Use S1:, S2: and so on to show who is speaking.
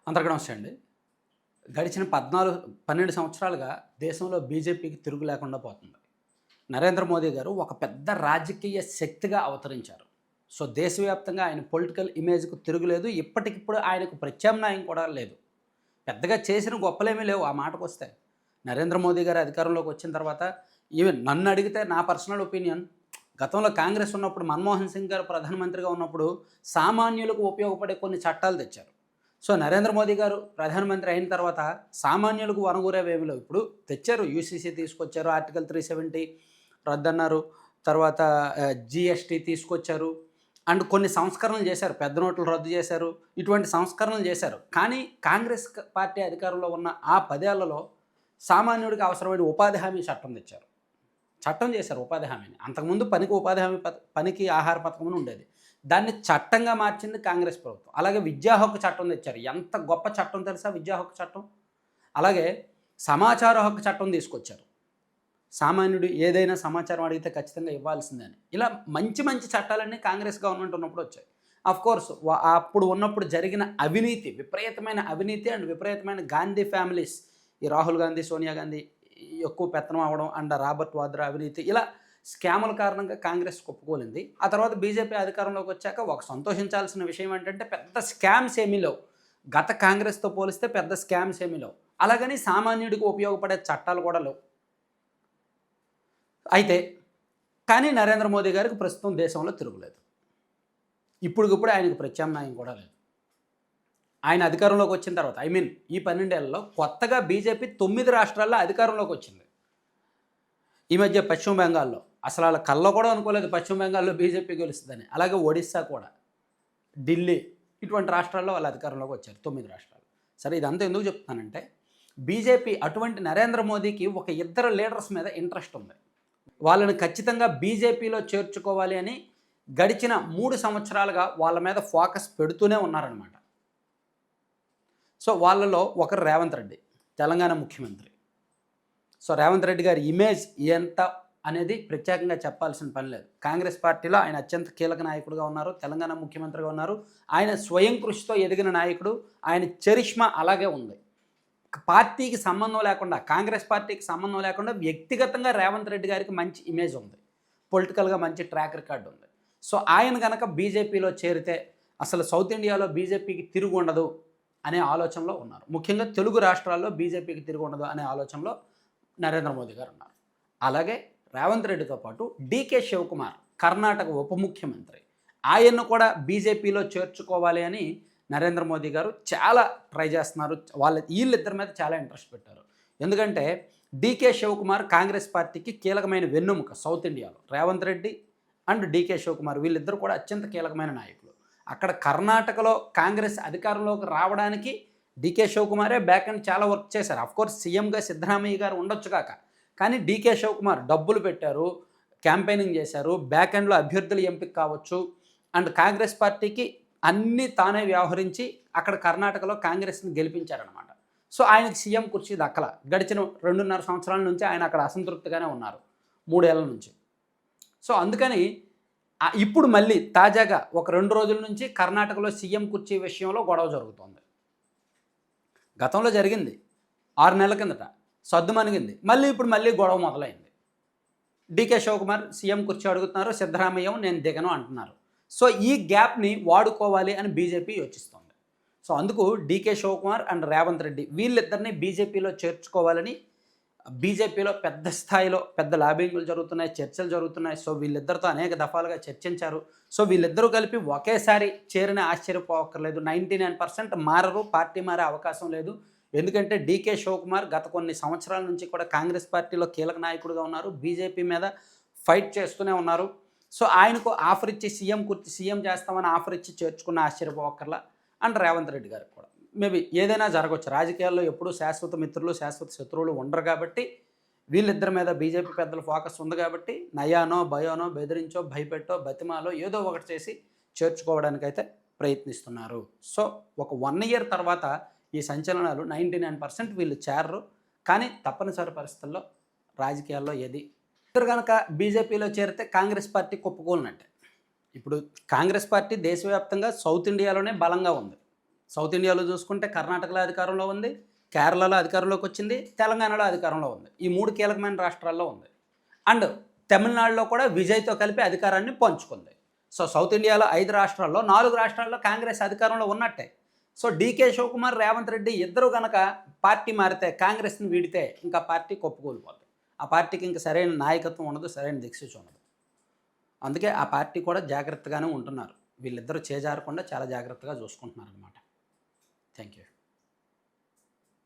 S1: అందరికీ నమస్తే అండి. గడిచిన 12 సంవత్సరాలుగా దేశంలో బీజేపీకి తిరుగు లేకుండా పోతుంది. నరేంద్ర మోదీ గారు ఒక పెద్ద రాజకీయ శక్తిగా అవతరించారు. సో, దేశవ్యాప్తంగా ఆయన పొలిటికల్ ఇమేజ్‌కు తిరుగులేదు. ఇప్పటికిప్పుడు ఆయనకు ప్రత్యామ్నాయం కూడా లేదు. పెద్దగా చేసిన గొప్పలేమీ లేవు ఆ మాటకొస్తే. నరేంద్ర మోదీ గారు అధికారంలోకి వచ్చిన తర్వాత ఈవెన్ నన్ను అడిగితే నా పర్సనల్ ఒపీనియన్ గతంలో కాంగ్రెస్ ఉన్నప్పుడు మన్మోహన్ సింగ్ గారు ప్రధానమంత్రిగా ఉన్నప్పుడు సామాన్యులకు ఉపయోగపడే కొన్ని చట్టాలు తెచ్చారు. సో, నరేంద్ర మోదీ గారు ప్రధానమంత్రి అయిన తర్వాత సామాన్యులకు వనగూరేవేమి లేవు. ఇప్పుడు తెచ్చారు, యూసీసీ తీసుకొచ్చారు, ఆర్టికల్ 370 రద్దన్నారు. తర్వాత జీఎస్టీ తీసుకొచ్చారు. అండ్ కొన్ని సంస్కరణలు చేశారు. పెద్ద నోట్లు రద్దు చేశారు. ఇటువంటి సంస్కరణలు చేశారు. కానీ కాంగ్రెస్ పార్టీ అధికారంలో ఉన్న ఆ 10 ఏళ్లలో సామాన్యుడికి అవసరమైన ఉపాధి హామీ చట్టం తెచ్చారు. చట్టం చేశారు ఉపాధి హామీని. అంతకుముందు పనికి ఉపాధి హామీ పనికి ఆహార పథకం అని ఉండేది. దాన్ని చట్టంగా మార్చింది కాంగ్రెస్ ప్రభుత్వం. అలాగే విద్యా హక్కు చట్టం తెచ్చారు. ఎంత గొప్ప చట్టం తెలుసా విద్యా హక్కు చట్టం? అలాగే సమాచార హక్కు చట్టం తీసుకొచ్చారు. సామాన్యుడు ఏదైనా సమాచారం అడిగితే ఖచ్చితంగా ఇవ్వాల్సిందని. ఇలా మంచి మంచి చట్టాలన్నీ కాంగ్రెస్ గవర్నమెంట్ ఉన్నప్పుడు వచ్చాయి. ఆఫ్‌కోర్స్ అప్పుడు ఉన్నప్పుడు జరిగిన అవినీతి, విపరీతమైన అవినీతి అండ్ విపరీతమైన గాంధీ ఫ్యామిలీస్, ఈ రాహుల్ గాంధీ, సోనియా గాంధీ ఎక్కువ పెత్తనం అవ్వడం అండ్ రాబర్ట్ వాద్రా అవినీతి, ఇలా స్కాముల కారణంగా కాంగ్రెస్ కుప్పకూలింది. ఆ తర్వాత బీజేపీ అధికారంలోకి వచ్చాక ఒక సంతోషించాల్సిన విషయం ఏంటంటే పెద్ద స్కామ్స్ ఏమీ లేవు. గత కాంగ్రెస్‌తో పోలిస్తే పెద్ద స్కామ్స్ ఏమీ లేవు. అలాగని సామాన్యుడికి ఉపయోగపడే చట్టాలు కూడా లేవు. అయితే కానీ నరేంద్ర మోదీ గారికి ప్రస్తుతం దేశంలో తిరుగులేదు. ఇప్పటికిప్పుడు ఆయనకు ప్రత్యామ్నాయం కూడా లేదు. ఆయన అధికారంలోకి వచ్చిన తర్వాత ఈ 12 ఏళ్లలో కొత్తగా బీజేపీ 9 రాష్ట్రాల్లో అధికారంలోకి వచ్చింది. ఈ మధ్య పశ్చిమ బెంగాల్‌లో అసలు వాళ్ళ కల్లో కూడా అనుకోలేదు పశ్చిమ బెంగాల్‌లో బీజేపీ గెలుస్తుందని. అలాగే ఒడిస్సా కూడా, ఢిల్లీ, ఇటువంటి రాష్ట్రాల్లో వాళ్ళు అధికారంలోకి వచ్చారు. 9 రాష్ట్రాలు. సరే, ఇదంతా ఎందుకు చెప్తున్నానంటే బీజేపీ అటువంటి నరేంద్ర మోదీకి ఒక ఇద్దరు లీడర్స్ మీద ఇంట్రెస్ట్ ఉంది. వాళ్ళని ఖచ్చితంగా బీజేపీలో చేర్చుకోవాలి అని గడిచిన 3 సంవత్సరాలుగా వాళ్ళ మీద ఫోకస్ పెడుతూనే ఉన్నారనమాట. సో, వాళ్ళలో ఒకరు రేవంత్ రెడ్డి, తెలంగాణ ముఖ్యమంత్రి. సో, రేవంత్ రెడ్డి గారి ఇమేజ్ ఎంత అనేది ప్రత్యేకంగా చెప్పాల్సిన పని లేదు. కాంగ్రెస్ పార్టీలో ఆయన అత్యంత కీలక నాయకుడిగా ఉన్నారు. తెలంగాణ ముఖ్యమంత్రిగా ఉన్నారు. ఆయన స్వయం కృషితో ఎదిగిన నాయకుడు. ఆయన చరిష్మా అలాగే ఉంది. పార్టీకి సంబంధం లేకుండా, కాంగ్రెస్ పార్టీకి సంబంధం లేకుండా వ్యక్తిగతంగా రేవంత్ రెడ్డి గారికి మంచి ఇమేజ్ ఉంది. పొలిటికల్గా మంచి ట్రాక్ రికార్డు ఉంది. సో, ఆయన కనుక బీజేపీలో చేరితే అసలు సౌత్ ఇండియాలో బీజేపీకి తిరుగు ఉండదు అనే ఆలోచనలో ఉన్నారు. ముఖ్యంగా తెలుగు రాష్ట్రాల్లో బీజేపీకి తిరుగు ఉండదు అనే ఆలోచనలో నరేంద్ర మోదీ గారు ఉన్నారు. అలాగే రేవంత్ రెడ్డితో పాటు డీకే శివకుమార్, కర్ణాటక ఉప ముఖ్యమంత్రి, ఆయన్ను కూడా బీజేపీలో చేర్చుకోవాలి అని నరేంద్ర మోదీ గారు చాలా ట్రై చేస్తున్నారు. వీళ్ళిద్దరి మీద చాలా ఇంట్రెస్ట్ పెట్టారు. ఎందుకంటే డీకే శివకుమార్ కాంగ్రెస్ పార్టీకి కీలకమైన వెన్నెముక సౌత్ ఇండియాలో. రేవంత్ రెడ్డి అండ్ డీకే శివకుమార్ వీళ్ళిద్దరు కూడా అత్యంత కీలకమైన నాయకులు. అక్కడ కర్ణాటకలో కాంగ్రెస్ అధికారంలోకి రావడానికి డీకే శివకుమారే బ్యాక్ అండ్ చాలా వర్క్ చేశారు. అఫ్కోర్స్ సీఎంగా సిద్ధరామయ్య గారు ఉండొచ్చు కాక, కానీ డీకే శివకుమార్ డబ్బులు పెట్టారు, క్యాంపెయినింగ్ చేశారు, బ్యాక్ ఎండ్లో అభ్యర్థులు ఎంపిక కావచ్చు అండ్ కాంగ్రెస్ పార్టీకి అన్నీ తానే వ్యవహరించి అక్కడ కర్ణాటకలో కాంగ్రెస్ని గెలిపించారనమాట. సో, ఆయనకి సీఎం కుర్చీ దక్కల. గడిచిన 2.5 సంవత్సరాల నుంచి ఆయన అక్కడ అసంతృప్తిగానే ఉన్నారు, 3 ఏళ్ల నుంచి. సో, అందుకని ఇప్పుడు మళ్ళీ తాజాగా ఒక 2 రోజుల నుంచి కర్ణాటకలో సీఎం కుర్చీ విషయంలో గొడవ జరుగుతోంది. గతంలో జరిగింది 6 నెలల కిందట, సద్దుమణిగింది. ఇప్పుడు మళ్ళీ గొడవ మొదలైంది. డీకే శివకుమార్ సీఎం కుర్చీ అడుగుతున్నారు, సిద్ధరామయ్య నేను దిగను అంటున్నారు. సో, ఈ గ్యాప్ని వాడుకోవాలి అని బీజేపీ యోచిస్తోంది. సో, అందుకు డీకే శివకుమార్ అండ్ రేవంత్ రెడ్డి వీళ్ళిద్దరిని బీజేపీలో చేర్చుకోవాలని బీజేపీలో పెద్ద స్థాయిలో పెద్ద లాబింగ్లు జరుగుతున్నాయి, చర్చలు జరుగుతున్నాయి. సో, వీళ్ళిద్దరితో అనేక దఫాలుగా చర్చించారు. సో, వీళ్ళిద్దరూ కలిపి ఒకేసారి చేరిన ఆశ్చర్యపోవక్కర్లేదు. 99% మారరు, పార్టీ మారే అవకాశం లేదు. ఎందుకంటే డీకే శివకుమార్ గత కొన్ని సంవత్సరాల నుంచి కూడా కాంగ్రెస్ పార్టీలో కీలక నాయకుడిగా ఉన్నారు. బీజేపీ మీద ఫైట్ చేస్తూనే ఉన్నారు. సో, ఆయనకు ఆఫర్ ఇచ్చి సీఎం చేస్తామని ఆఫర్ ఇచ్చి చేర్చుకున్న ఆశ్చర్యపోవక్కర్లా. అండ్ రేవంత్ రెడ్డి గారికి కూడా మేబీ ఏదైనా జరగవచ్చు. రాజకీయాల్లో ఎప్పుడూ శాశ్వత మిత్రులు, శాశ్వత శత్రువులు ఉండరు కాబట్టి వీళ్ళిద్దరి మీద బీజేపీ పెద్దల ఫోకస్ ఉంది కాబట్టి నయానో, భయోనో, బెదిరించో, భయపెట్టో, బతిమాలో ఏదో ఒకటి చేసి చేర్చుకోవడానికైతే ప్రయత్నిస్తున్నారు. సో, ఒక 1 ఇయర్ తర్వాత ఈ సంచలనాలు 99% వీళ్ళు చేరరు. కానీ తప్పనిసరి పరిస్థితుల్లో రాజకీయాల్లో ఏది ఇద్దరు కనుక బీజేపీలో చేరితే కాంగ్రెస్ పార్టీ కుప్పకూలినట్టే. ఇప్పుడు కాంగ్రెస్ పార్టీ దేశవ్యాప్తంగా సౌత్ ఇండియాలోనే బలంగా ఉంది. సౌత్ ఇండియాలో చూసుకుంటే కర్ణాటకలో అధికారంలో ఉంది, కేరళలో అధికారంలోకి వచ్చింది, తెలంగాణలో అధికారంలో ఉంది. ఈ 3 కీలకమైన రాష్ట్రాల్లో ఉంది. అండ్ తమిళనాడులో కూడా విజయ్‌తో కలిపి అధికారాన్ని పంచుకుంది. సో, సౌత్ ఇండియాలో 5 రాష్ట్రాల్లో 4 రాష్ట్రాల్లో కాంగ్రెస్ అధికారంలో ఉన్నట్టే. సో, డీకే శివకుమార్, రేవంత్ రెడ్డి ఇద్దరు గనక పార్టీ మారితే, కాంగ్రెస్‌ని వీడితే ఇంకా పార్టీ కుప్పకూలిపోద్ది. ఆ పార్టీకి ఇంక సరైన నాయకత్వం ఉండదు, సరైన దిక్సూచి ఉండదు. అందుకే ఆ పార్టీ కూడా జాగ్రత్తగానే ఉంటున్నారు. వీళ్ళిద్దరూ చేజారకుండా చాలా జాగ్రత్తగా చూసుకుంటున్నారనమాట. Thank you.